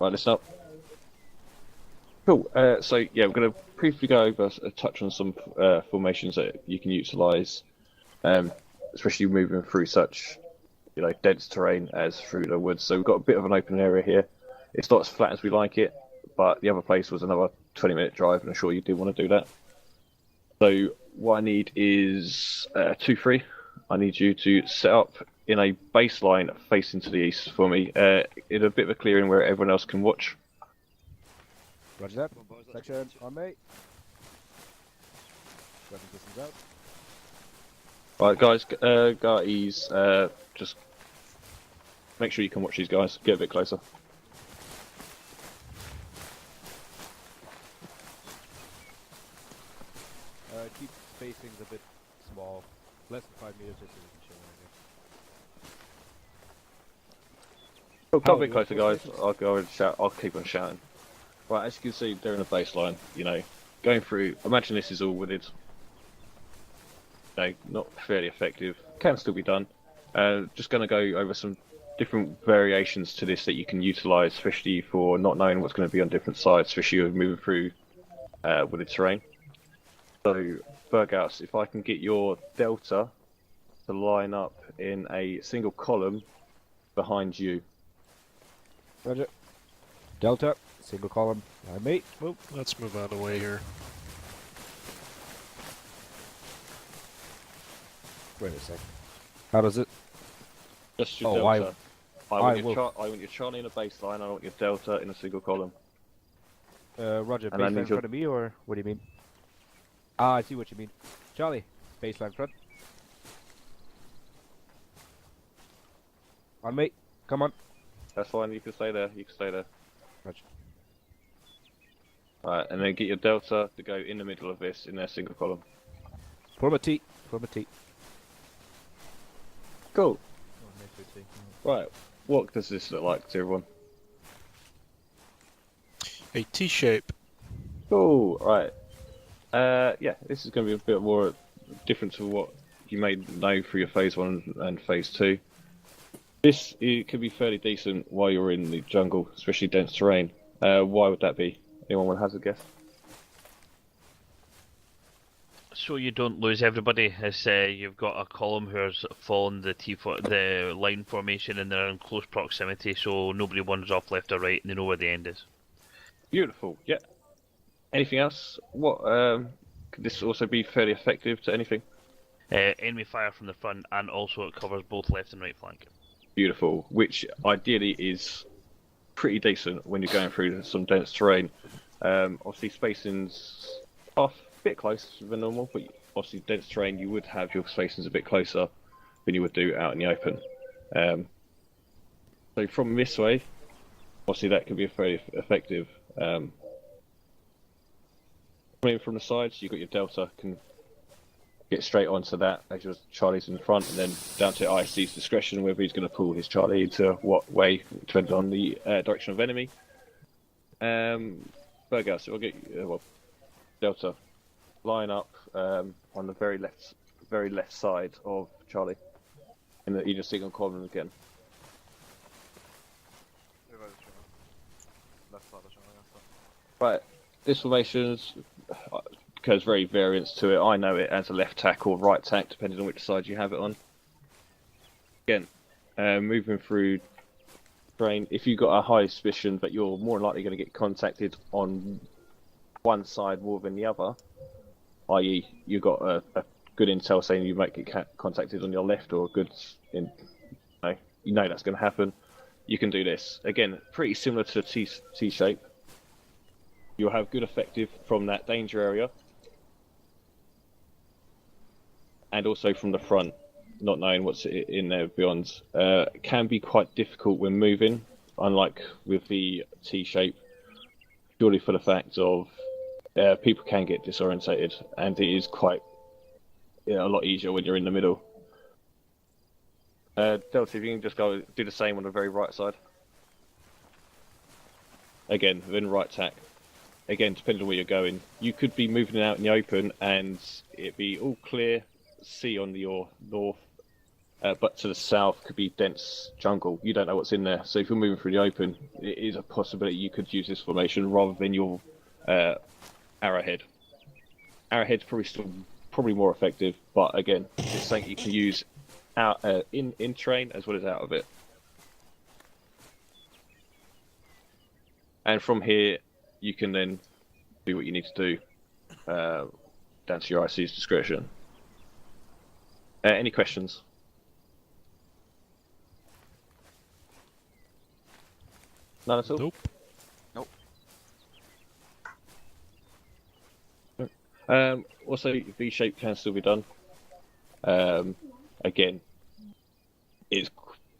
Right, listen up. Cool. So yeah, we're going to briefly go over a touch on some formations that you can utilise, especially moving through such, dense terrain as through the woods. So we've got a bit of an open area here. It's not as flat as we like it, but the other place was another 20-minute drive, and I'm sure you do want to do that. So what I need is 2-3. I need you to set up in a baseline facing to the east for me, in a bit of a clearing where everyone else can watch. Roger that. Section on me. Weapon systems out. Right, guys, go at ease. Just make sure you can watch these guys. Get a bit closer. Keep spacings a bit small. Less than 5 meters just so we can chill right Well, come a bit closer, guys. I'll go and shout. I'll keep on shouting. Right, as you can see, they're in a baseline. Going through. Imagine this is all wooded. Not fairly effective. Can still be done. Just going to go over some different variations to this that you can utilise, especially for not knowing what's going to be on different sides, especially when moving through wooded terrain. So, Berghaus, if I can get your delta to line up in a single column behind you. Roger. Delta, single column, behind me. Well, let's move out of the way here. Wait a sec. How does it? Just your delta. I want your Charlie in a baseline, I want your delta in a single column. Roger, And I baseline need in front of me, or what do you mean? Ah, I see what you mean. Charlie, baseline front. On me. Come on. That's fine, you can stay there, Roger. Right, and then get your delta to go in the middle of this in their single column. Form a T. Form a T. Cool. Right, what does this look like to everyone? A T-shape. Cool, right. Yeah, this is going to be a bit more different to what you may know through your phase 1 and phase 2. It could be fairly decent while you're in the jungle, especially dense terrain. Why would that be? Anyone want to hazard a guess? So you don't lose everybody. As you've got a column who's following the line formation, and they're in close proximity, so nobody wanders off left or right, and they know where the end is. Beautiful. Yeah. Anything else? What? Could this also be fairly effective to anything? Enemy fire from the front, and also it covers both left and right flank. Beautiful. Which ideally is pretty decent when you're going through some dense terrain. Obviously, spacings off. Bit closer than normal, but obviously dense terrain you would have your spacings a bit closer than you would do out in the open. So from this way, obviously that could be very effective. Coming from the sides, you've got your delta, can get straight onto that as your Charlie's in front, and then down to IC's discretion whether he's going to pull his Charlie into what way, depending on the direction of enemy. Berghaus, so we'll get delta. Line up on the very left side of Charlie, in the either single column again. Right, this formation's has very variance to it. I know it as a left tack or right tack, depending on which side you have it on. Again, moving through terrain. If you've got a high suspicion that you're more likely going to get contacted on one side more than the other, i.e. you've got a good intel saying you might get contacted on your left, or you know that's going to happen, you can do this. Again, pretty similar to the T-shape. You'll have good effective from that danger area, and also from the front, not knowing what's in there beyond. Can be quite difficult when moving, unlike with the T-shape, purely for the fact of people can get disorientated, and it is quite a lot easier when you're in the middle. Delta, if you can just go do the same on the very right side. Again, then right tack. Again, depending on where you're going, you could be moving out in the open and it be all clear, see on your north, but to the south could be dense jungle. You don't know what's in there. So if you're moving through the open, it is a possibility you could use this formation rather than your arrowhead. Arrowhead's probably more effective, but again, it's something you can use out in train as well as out of it. And from here, you can then do what you need to do down to your IC's discretion. Any questions? None at all? Nope. Also, V-shape can still be done. Again, it's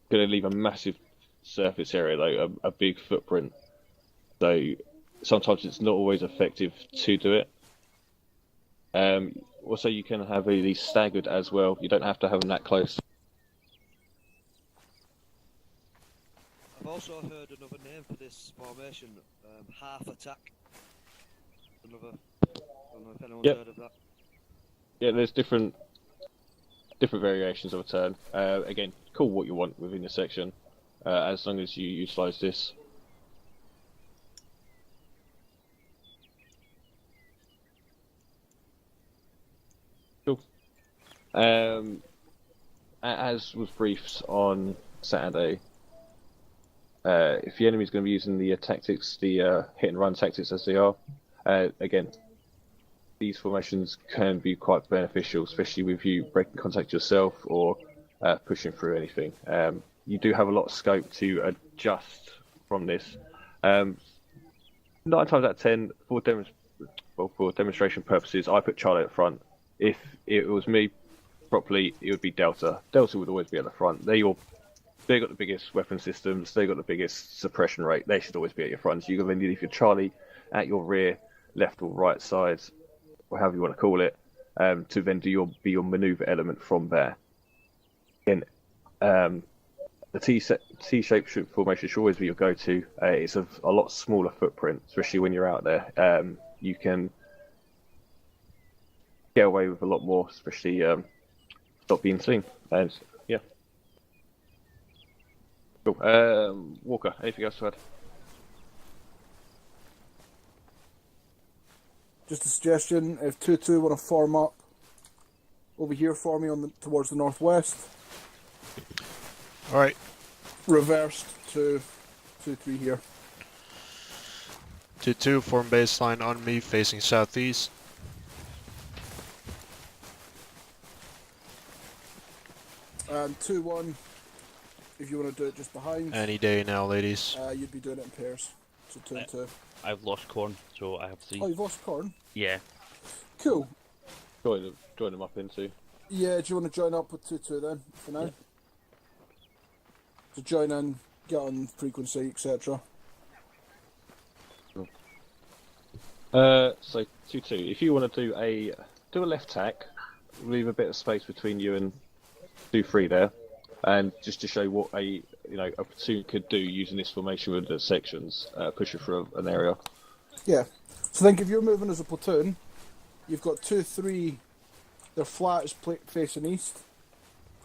going to leave a massive surface area, though, a big footprint. So sometimes it's not always effective to do it. Also, you can have these staggered as well. You don't have to have them that close. I've also heard another name for this formation, half attack. I don't know if anyone's heard of that. Yeah, there's different variations of a turn. Again, call what you want within your section, as long as you utilise this. Cool. As was briefed on Saturday, if the enemy's going to be using the tactics, the hit and run tactics as they are, again, these formations can be quite beneficial, especially with you breaking contact yourself or pushing through anything. You do have a lot of scope to adjust from this. 9 times out of 10, for demonstration purposes, I put Charlie at the front. If it was me properly, it would be Delta. Delta would always be at the front. They've got the biggest weapon systems, they've got the biggest suppression rate, they should always be at your front. So you're going to need your Charlie at your rear, left or right side, or however you want to call it, to then do your manoeuvre element from there. Again, the T-shaped formation should always be your go-to. It's a lot smaller footprint, especially when you're out there. You can get away with a lot more, especially not being seen. And yeah. Cool. Walker, anything else to add? Just a suggestion, if 2-2 want to form up over here for me towards the northwest. Alright. Reversed to 2-3 here. 2-2, form baseline on me, facing southeast. And 2-1, if you want to do it just behind. Any day now, ladies. You'd be doing it in pairs. So 2 and 2. I've lost corn, so I have 3. Oh, you've lost corn? Yeah. Cool. Join them up into. Yeah, do you want to join up with 2-2 then, for now? Yeah. So join in, get on frequency, etc. Cool. So 2-2. If you want to do a left tack, leave a bit of space between you and 2-3 there, and just to show what a platoon could do using this formation with the sections, pushing through an area. Yeah. So think if you're moving as a platoon, you've got 2-3, their flat is facing east,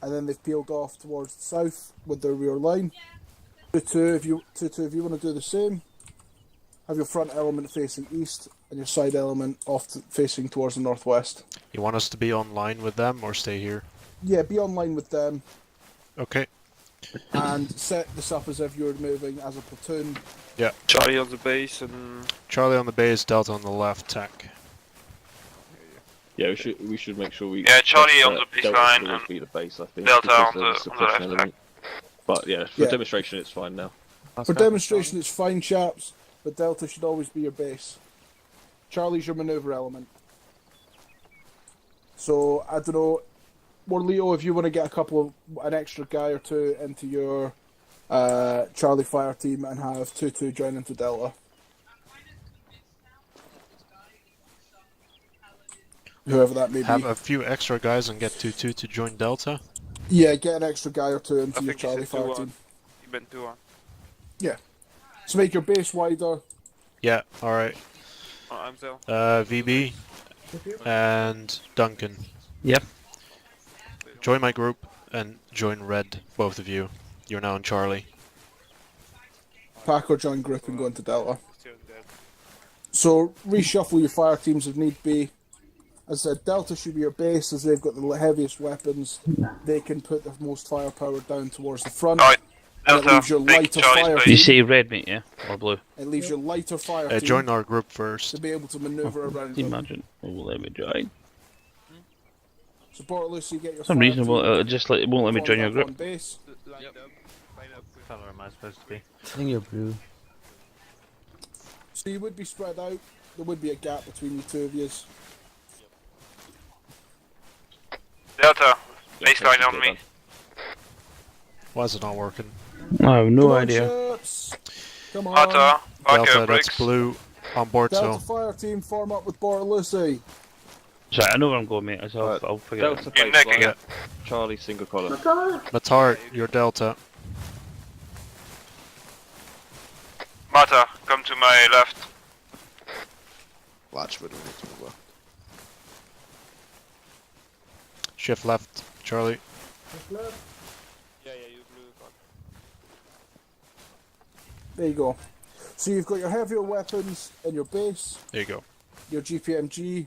and then they've peeled off towards the south with their rear line. 2-2, if you want to do the same, have your front element facing east and your side element facing towards the northwest. You want us to be online with them or stay here? Yeah, be online with them. Okay. And set this up as if you were moving as a platoon. Yeah. Charlie on the base and Charlie on the base, Delta on the left, tack. Yeah, we should make sure we. Yeah, Charlie on the base Delta line should always and be the base, I think. Delta because on there's a the suppression left element. But yeah, for demonstration, it's fine now. For demonstration, it's fine, chaps, but Delta should always be your base. Charlie's your manoeuvre element. So, I don't know, Leo, if you want to get an extra guy or two into your Charlie fire team and have 2-2 join into Delta. Whoever that may be. Have a few extra guys and get 2-2 to join Delta. Yeah, get an extra guy or two into I your think he Charlie said fire 2-1. team. You meant 2-1. Yeah. So make your base wider. Yeah, alright. I'm Zel. VB and Duncan. Yep. Join my group. and join red, both of you. You're now in Charlie. Packer join group and go into Delta. Still dead. So reshuffle your fire teams if need be. As I said, Delta should be your base as they've got the heaviest weapons. They can put the most firepower down towards the front. Alright, And it Delta, leaves your take lighter Charlie's fire base. You team. say red, mate, yeah? Or blue? It leaves your lighter fire team Join our group first. to be able to manoeuvre around them. Imagine. Oh, well, let me join. So Port Lucy, get your For some fire reason, team it won't let me join your formed up group. on base. Lined up. Line up. What color am I supposed to be? I think you're blue. So you would be spread out. There would be a gap between the two of you. Delta, Yeah, baseline get on it me. done. Why is it not working? I have no Come on, idea. ships. Come on. Delta, Delta, Packer, that's bricks. blue. On board, Delta so. fire team form up with Port Lucy. Sorry, I know where I'm going, mate. So Right, I'll figure it Delta out. You're necking baseline, it. Charlie single column. Matar, you're Delta. Mata, come to my left. Latch would need to move. Shift left, Charlie. Yeah, you blue. There you go. So you've got your heavier weapons in your base, There you go. your GPMG.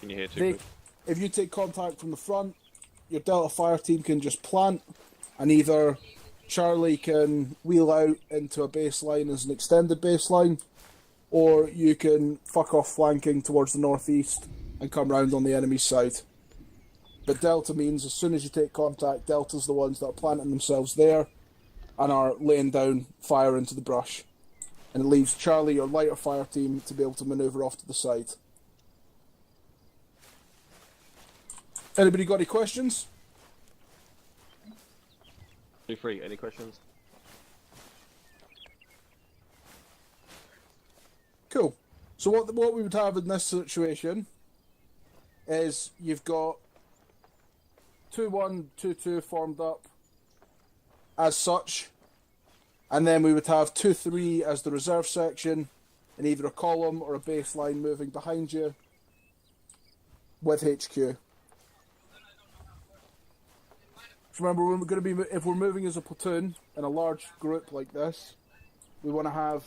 Can you hear too? They, quick? if you take contact from the front, your Delta fire team can just plant, and either Charlie can wheel out into a baseline as an extended baseline, or you can fuck off flanking towards the northeast and come round on the enemy's side. But Delta means as soon as you take contact, Delta's the ones that are planting themselves there and are laying down fire into the brush. And it leaves Charlie, your lighter fire team, to be able to manoeuvre off to the side. Anybody got any questions? Feel free. Any questions? Cool. So what we would have in this situation is you've got 2-1, 2-2 formed up as such, and then we would have 2-3 as the reserve section, and either a column or a baseline moving behind you with HQ. So remember, we're going to be if we're moving as a platoon in a large group like this, we want to have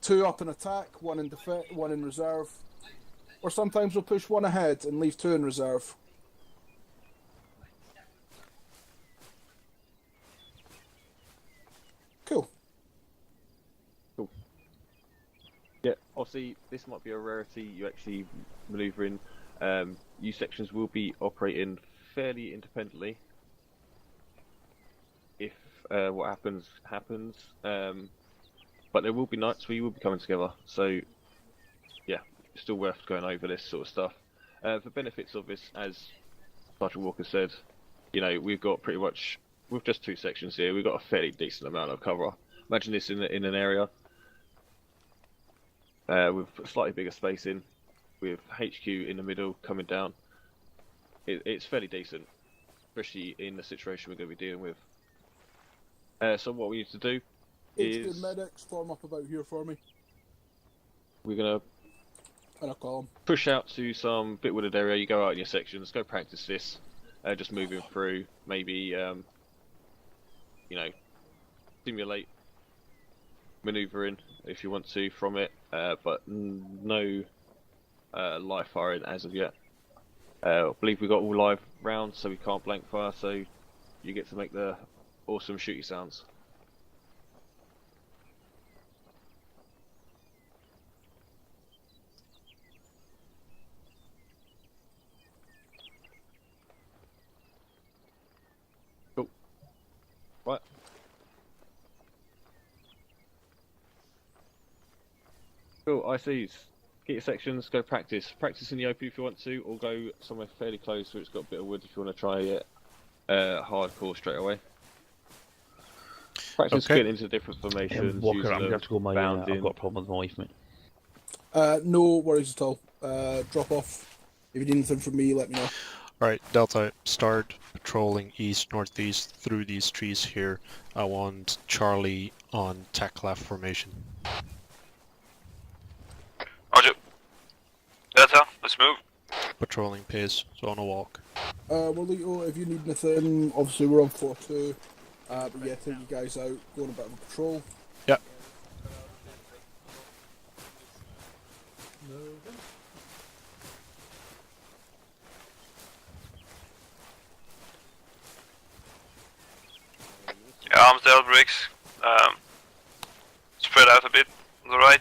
2 up in attack, 1 in defense, 1 in reserve, or sometimes we'll push 1 ahead and leave 2 in reserve. Cool. Yeah, obviously this might be a rarity. You actually manoeuvring. You sections will be operating fairly independently. If what happens happens, but there will be nights where you will be coming together. So yeah, it's still worth going over this sort of stuff. The benefits of this, as Sergeant Walker said, you know, we've got pretty much with just 2 sections here, we've got a fairly decent amount of cover. Imagine this in an area with slightly bigger spacing, with HQ in the middle coming down. It's fairly decent, especially in the situation we're going to be dealing with. So what we need to do is HQ medics form up about here for me, we're going to and a column. push out to some bit wooded area. You go out in your sections, go practice this, just moving through, maybe you know, simulate manoeuvring if you want to from it, but no live firing as of yet. I believe we got all live rounds, so we can't blank fire, so you get to make the awesome shooty sounds. Cool. Right. Cool, ICs. Get your sections, go practice. Practice in the open if you want to, or go somewhere fairly close where it's got a bit of wood if you want to try it hardcore straight away. Practice Okay. getting into different formations. Walker, using I'm going to them, have to go my bounding. I've got a problem with my wife, mate. No worries at all. Drop off. If you need anything from me, let me know. Alright, Delta, start patrolling east, northeast through these trees here. I want Charlie on tack left formation. Roger. Delta, let's move. Patrolling pace, so on a walk. Well, Lito, if you need anything, obviously we're on floor 2. But yeah, take you guys out, go on a bit of a patrol. Yep. Yeah, Armsdale bricks. Spread out a bit on the right.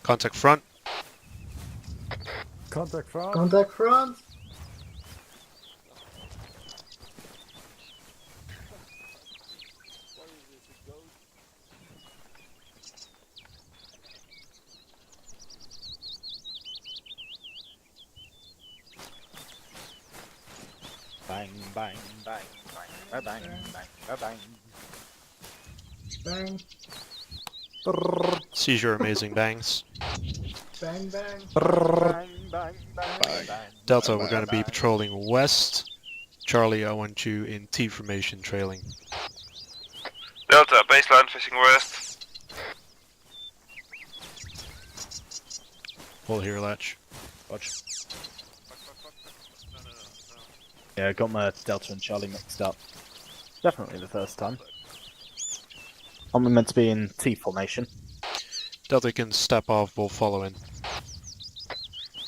Contact front. Contact front. Contact front. Bang, bang, bang, bang, bang, bang, bang, bang. Bang, Seizure amazing bangs. bang, bang. Bang, bang, bang, bang. Delta, we're going to be patrolling west. Charlie, I want you in T formation trailing. Delta, baseline facing west. Hold here, Latch. Watch. Yeah, I got my Delta and Charlie mixed up. Definitely the first time. Aren't we meant to be in T formation? Delta can step off, we'll follow in.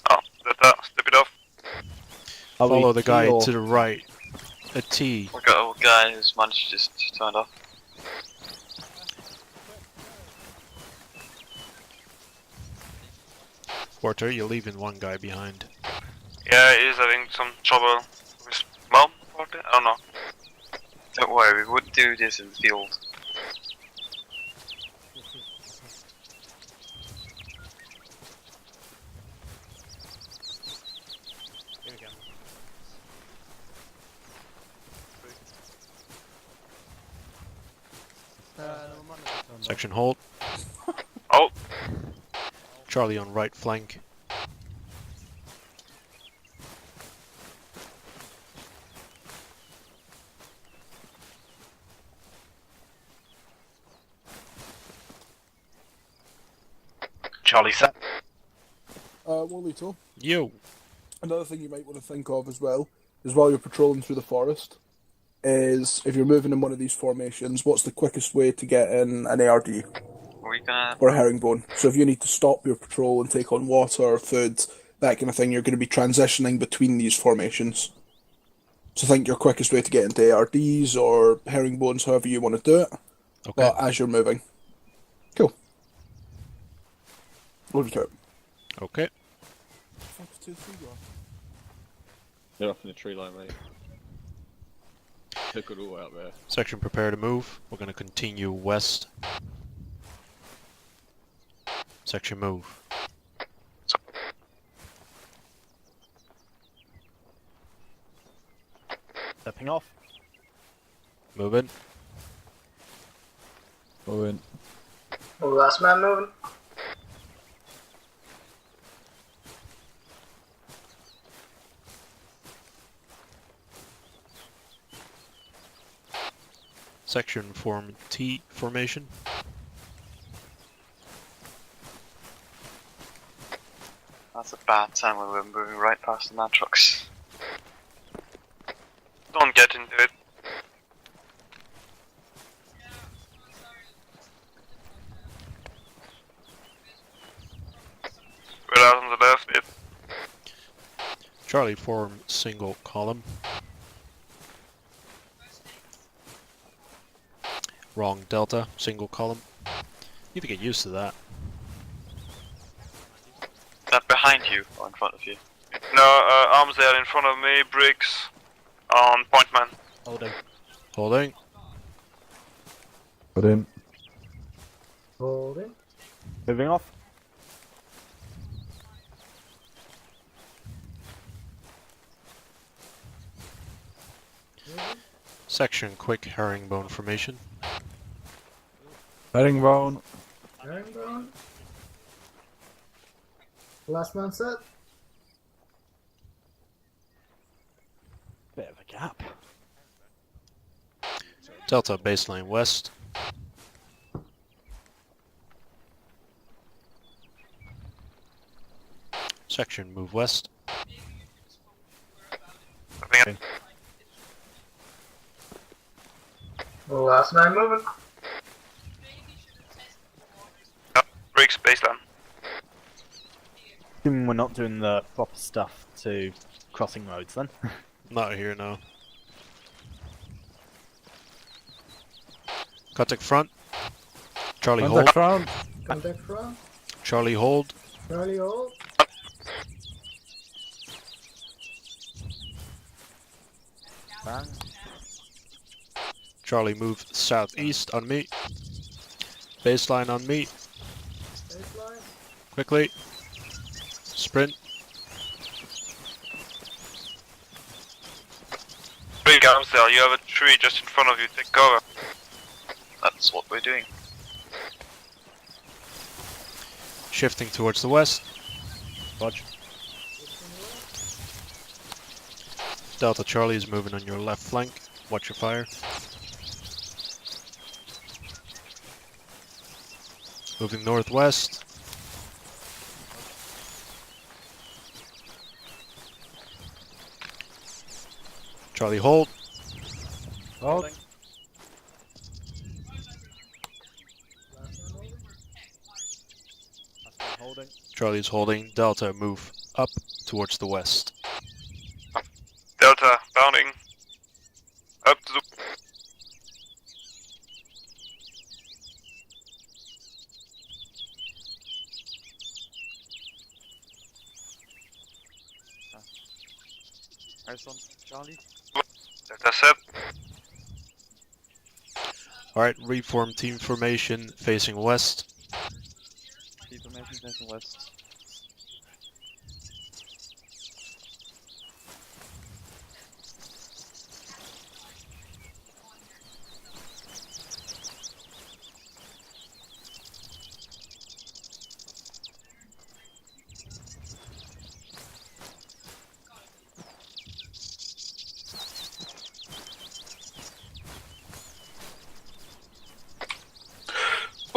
Oh, Delta, step it off. Are we Follow the T guy or- to the right. A T. We got a guy who's managed to just turn off. Porter, you're leaving one guy behind. Yeah, he is having some trouble with his mom, probably? I don't know. Don't worry, we would do this in the field. Section hold. Oh, Charlie on right flank. Charlie set. Well, Lito, Yo! another thing you might want to think of as well is while you're patrolling through the forest, is if you're moving in one of these formations, what's the quickest way to get in an ARD Are we gonna... or a herringbone? So if you need to stop your patrol and take on water, food, that kind of thing, you're going to be transitioning between these formations. So think your quickest way to get into ARDs or herringbones, however you want to do it, Okay. but as you're moving. Cool. Over to it. Okay. They're up in the tree line, mate. Took it all out there. Section prepare to move. We're going to continue west. Section move. Stepping off. Moving. Moving. Oh, last man moving. Section form T formation. That's a bad time when we're moving right past the man trucks. Don't get into it. We're out on the left bit. Charlie form single column. Wrong delta, single column. You have to get used to that. Is that behind you or in front of you? No, arms there in front of me, bricks on point man. Holding. Holding. Put in. Holding. Moving off. Section quick herringbone formation. Herringbone. Herringbone. Last man set. Bit of a gap. Delta baseline west. Section move west. Last man moving. Briggs baseline. Assuming we're not doing the proper stuff to crossing roads then. Not here now. Contact front. Charlie hold. front. Contact front. Charlie hold. Charlie hold. Bang. Charlie move southeast on me. Baseline on me. Baseline. Quickly. Sprint. Big arms there, you have a tree just in front of you, take cover. That's what we're doing. Shifting towards the west. Roger. Delta Charlie is moving on your left flank. Watch your fire. Moving northwest. Charlie hold. Hold. Holding. Charlie's holding. Delta move up towards the west. Delta, bounding. Up to the... Nice one, Charlie. Delta set. Alright, reform team formation facing west. Keep formation facing west.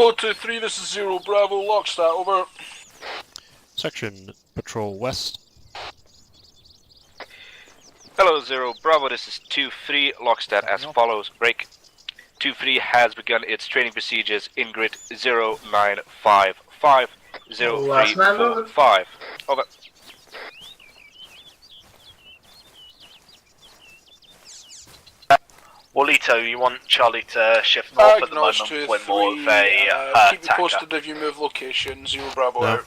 Oh, 2-3, this is 0 Bravo, Lockstat, over. Section patrol west. Hello, Zero Bravo, this is 2-3, Lockstat as follows. Break. 2-3 has begun its training procedures in grid 0955 0345. Over. Walito, you want Charlie to shift north at the moment when more of a keep me posted if you move location, 0 Bravo No. out.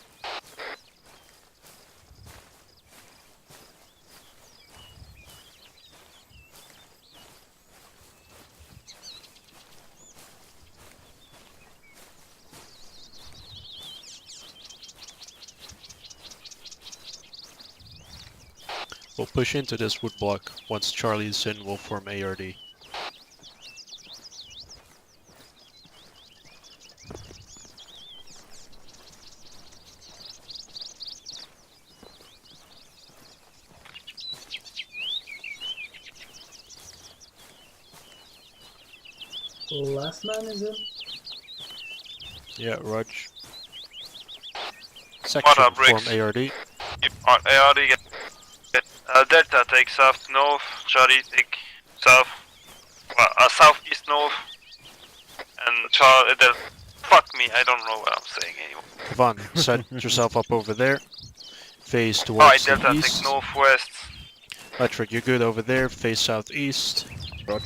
We'll push into this wood block. Once Charlie is in, we'll form ARD. Last man is in. Yeah, Raj. Section What up, form Briggs? ARD. ARD get... Delta take south north, Charlie take south, southeast north, and Charlie, fuck me, I don't know what I'm saying anymore. Kavan, set yourself up over there. Face towards Alright, the Delta east. take northwest. Electric, you're good over there. Face southeast. Roger.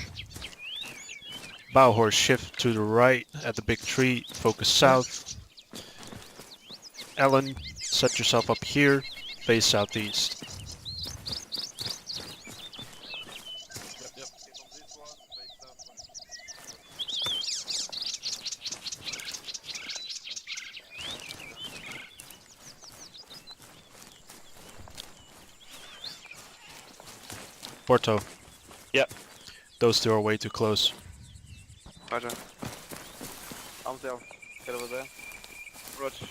Bow horse shift to the right at the big tree. Focus south. Ellen, set yourself up here. Face southeast. Porto. Yep. Those two are way too close. Roger. Arms there. Get over there. Roger.